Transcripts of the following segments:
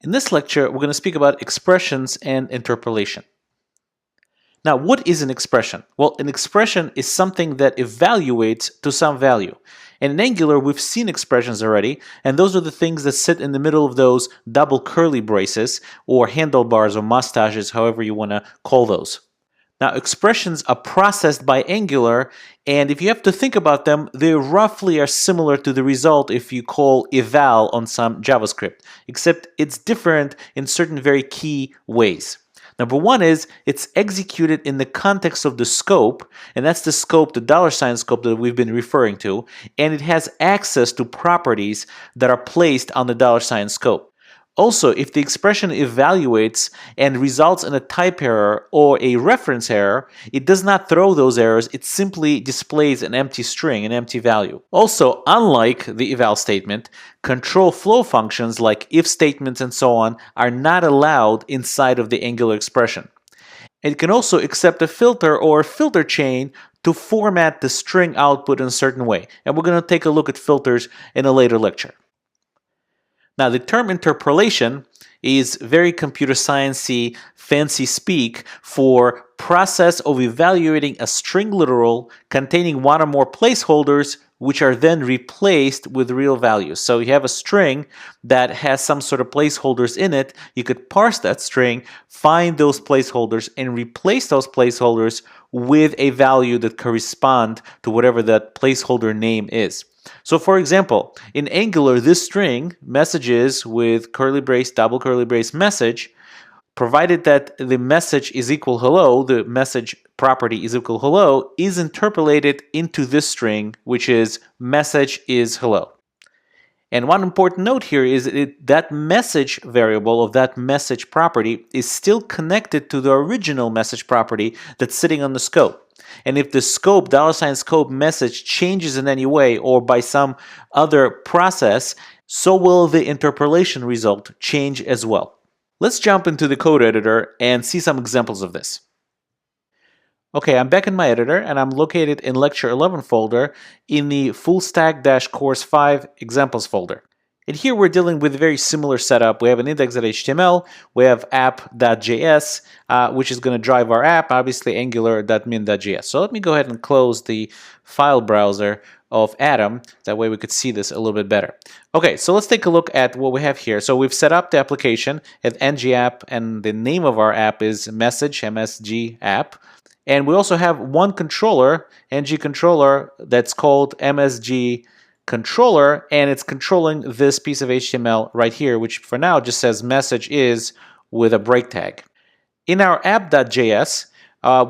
In this lecture, we're going to speak about expressions and interpolation. Now, what is an expression? Well, an expression is something that evaluates to some value. And in Angular, we've seen expressions already, and those are the things that sit in the middle of those double curly braces, or handlebars, or mustaches, however you want to call those. Now, expressions are processed by Angular, and if you have to think about them, they roughly are similar to the result if you call eval on some JavaScript, except it's different in certain very key ways. Number one is it's executed in the context of the scope, and that's the scope, the $ scope that we've been referring to, and it has access to properties that are placed on the $ scope. Also, if the expression evaluates and results in a type error or a reference error, it does not throw those errors, it simply displays an empty string, an empty value. Also, unlike the eval statement, control flow functions like if statements and so on are not allowed inside of the Angular expression. It can also accept a filter or a filter chain to format the string output in a certain way, and we're going to take a look at filters in a later lecture. Now, the term interpolation is very computer sciencey, fancy speak for process of evaluating a string literal containing one or more placeholders which are then replaced with real values. So you have a string that has some sort of placeholders in it. You could parse that string, find those placeholders, and replace those placeholders with a value that corresponds to whatever that placeholder name is. So for example, in Angular, this string, messages with curly brace, double curly brace message, provided that the message is equal hello, the message property is equal hello, is interpolated into this string, which is message is hello. And one important note here is that message variable of that message property is still connected to the original message property that's sitting on the scope. And if the scope, $scope message changes in any way or by some other process, so will the interpolation result change as well. Let's jump into the code editor and see some examples of this. Okay, I'm back in my editor and I'm located in Lecture 11 folder in the Full Stack-Course 5 Examples folder. And here we're dealing with a very similar setup. We have an index.html, we have app.js, which is going to drive our app, obviously angular.min.js. So let me go ahead and close the file browser of Atom. That way we could see this a little bit better. Okay, so let's take a look at what we have here. So we've set up the application at ng-app, and the name of our app is message, MSG app. And we also have one controller, ng controller, that's called MSG controller, and it's controlling this piece of HTML right here, which for now just says message is with a break tag. In our app.js,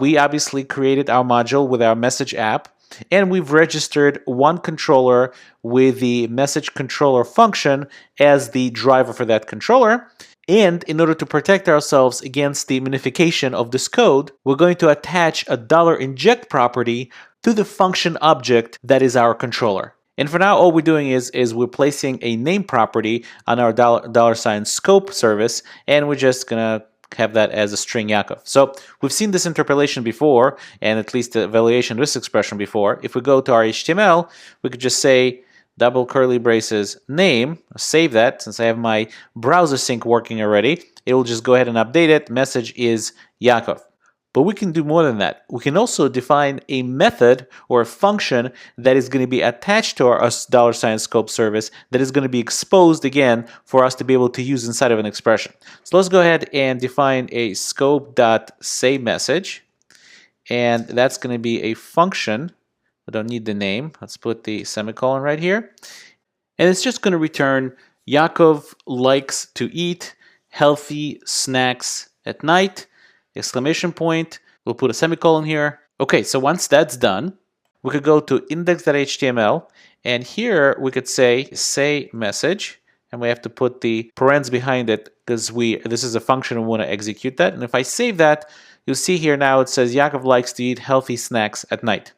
we obviously created our module with our message app, and we've registered one controller with the message controller function as the driver for that controller. And in order to protect ourselves against the minification of this code, we're going to attach a $inject property to the function object that is our controller. And for now, all we're doing is we're placing a name property on our $scope service, and we're just gonna have that as a string Yakov. So we've seen this interpolation before, and at least the evaluation of this expression before. If we go to our HTML, we could just say double curly braces name, save that since I have my browser sync working already. It will just go ahead and update it. Message is Yakov. But we can do more than that. We can also define a method or a function that is going to be attached to our $scope service that is going to be exposed again for us to be able to use inside of an expression. So let's go ahead and define a scope.saveMessage, and that's going to be a function. I don't need the name. Let's put the semicolon right here. And it's just going to return Yakov likes to eat healthy snacks at night. Exclamation point. We'll put a semicolon here. Okay, so once that's done, we could go to index.html, and here we could say message, and we have to put the parens behind it because this is a function we want to execute that. And if I save that, you'll see here now it says Yakov likes to eat healthy snacks at night.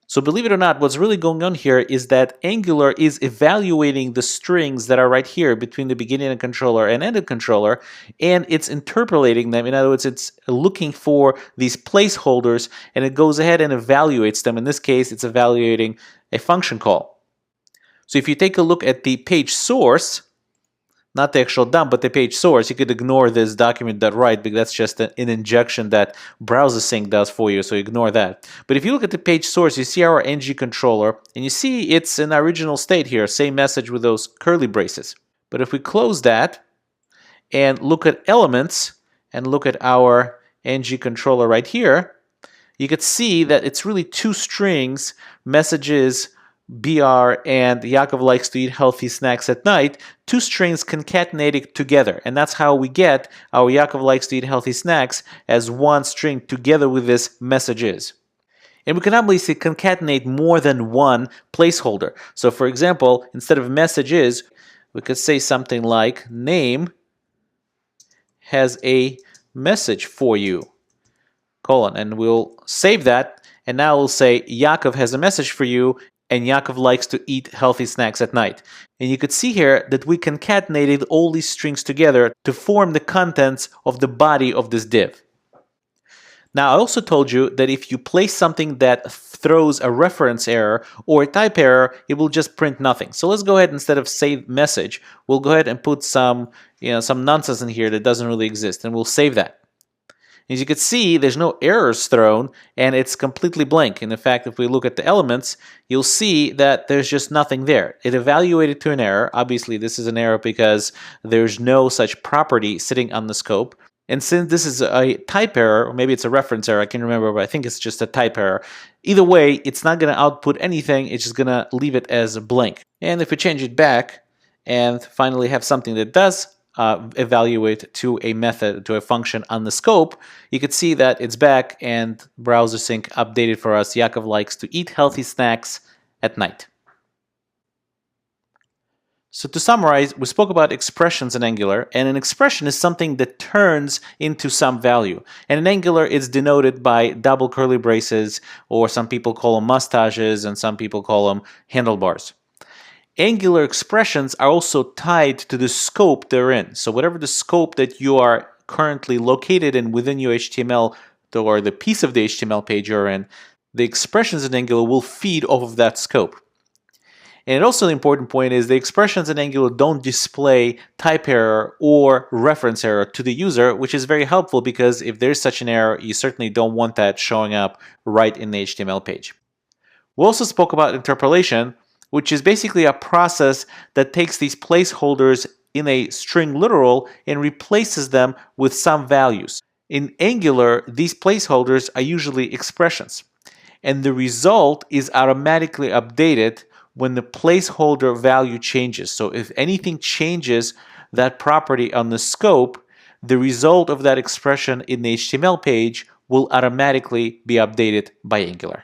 So believe it or not, what's really going on here is that Angular is evaluating the strings that are right here between the beginning of controller and end of controller, and it's interpolating them. In other words, it's looking for these placeholders, and it goes ahead and evaluates them. In this case, it's evaluating a function call. So if you take a look at the page source, not the actual dump, but the page source, you could ignore this document.write because that's just an injection that browser sync does for you, so ignore that. But if you look at the page source, you see our ng controller, and you see it's in original state here, same message with those curly braces. But if we close that and look at elements and look at our ng controller right here, you could see that it's really two strings, messages, BR, and Yakov likes to eat healthy snacks at night, two strings concatenated together. And that's how we get our Yakov likes to eat healthy snacks as one string together with this messages. And we can obviously concatenate more than one placeholder. So for example, instead of messages, we could say something like name has a message for you, colon, and we'll save that. And now we'll say Yakov has a message for you, and Yakov likes to eat healthy snacks at night. And you could see here that we concatenated all these strings together to form the contents of the body of this div. Now, I also told you that if you place something that throws a reference error or a type error, it will just print nothing. So let's go ahead, instead of save message, we'll go ahead and put some nonsense in here that doesn't really exist, and we'll save that. As you can see, there's no errors thrown, and it's completely blank. And in fact, if we look at the elements, you'll see that there's just nothing there. It evaluated to an error. Obviously, this is an error because there's no such property sitting on the scope. And since this is a type error, or maybe it's a reference error, I can't remember, but I think it's just a type error. Either way, it's not going to output anything. It's just going to leave it as blank. And if we change it back and finally have something that does evaluate to a method, to a function on the scope, you could see that it's back and browser sync updated for us. Yakov likes to eat healthy snacks at night. So to summarize, we spoke about expressions in Angular, and an expression is something that turns into some value. And in Angular, it's denoted by double curly braces, or some people call them mustaches, and some people call them handlebars. Angular expressions are also tied to the scope they're in. So whatever the scope that you are currently located in within your HTML, or the piece of the HTML page you're in, the expressions in Angular will feed off of that scope. And also the important point is the expressions in Angular don't display type error or reference error to the user, which is very helpful because if there's such an error, you certainly don't want that showing up right in the HTML page. We also spoke about interpolation, which is basically a process that takes these placeholders in a string literal and replaces them with some values. In Angular, these placeholders are usually expressions, and the result is automatically updated when the placeholder value changes. So if anything changes that property on the scope, the result of that expression in the HTML page will automatically be updated by Angular.